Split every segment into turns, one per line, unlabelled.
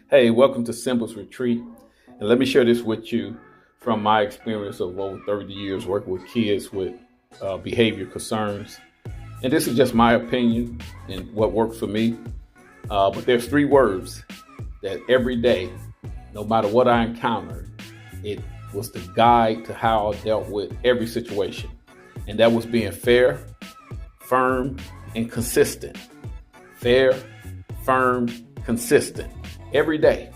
Hey, welcome to Symbols Retreat. And let me share this with you from my experience of over 30 years working with kids with behavior concerns. And this is just my opinion and what works for me. But there's three words that every day, no matter what I encountered, it was the guide to how I dealt with every situation. And that was being fair, firm, and consistent. Fair, firm, consistent. Every day.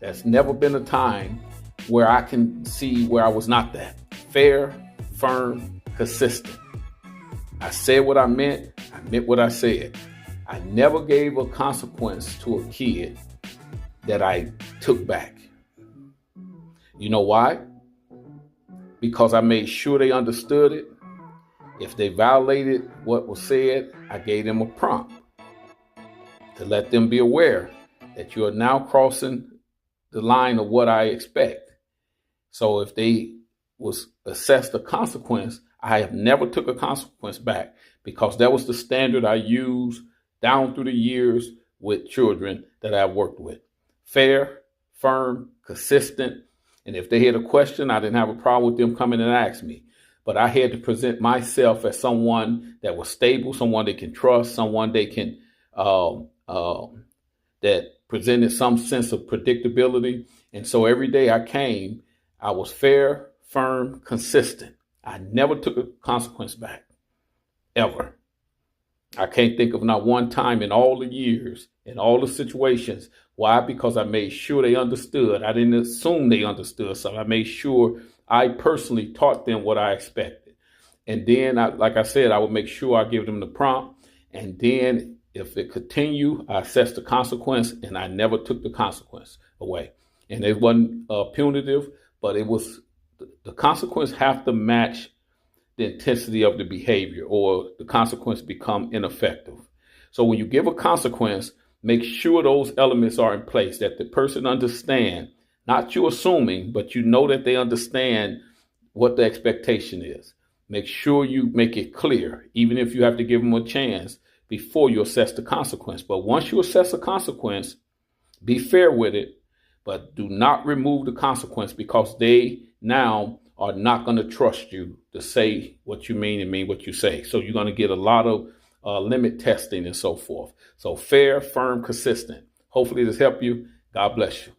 There's never been a time where I can see where I was not that. Fair, firm, consistent. I said what I meant what I said. I never gave a consequence to a kid that I took back. You know why? Because I made sure they understood it. If they violated what was said, I gave them a prompt to let them be aware that you are now crossing the line of what I expect. So if they was assessed a consequence, I have never took a consequence back because that was the standard I used down through the years with children that I've worked with. Fair, firm, consistent. And if they had a question, I didn't have a problem with them coming and asking me. But I had to present myself as someone that was stable, someone they can trust, someone they can that presented some sense of predictability. And so every day I came, I was fair, firm, consistent. I never took a consequence back, ever. I can't think of not one time in all the years, in all the situations. Why? Because I made sure they understood. I didn't assume they understood. So I made sure I personally taught them what I expected. And then, like I said, I would make sure I give them the prompt. And then if it continued, I assessed the consequence, and I never took the consequence away. And it wasn't punitive, but it was the consequence have to match the intensity of the behavior, or the consequence become ineffective. So when you give a consequence, make sure those elements are in place, that the person understand, not you assuming, but you know that they understand what the expectation is. Make sure you make it clear, even if you have to give them a chance before you assess the consequence. But once you assess a consequence, be fair with it, but do not remove the consequence, because they now are not going to trust you to say what you mean and mean what you say. So you're going to get a lot of limit testing and so forth. So fair, firm, consistent. Hopefully this helped you. God bless you.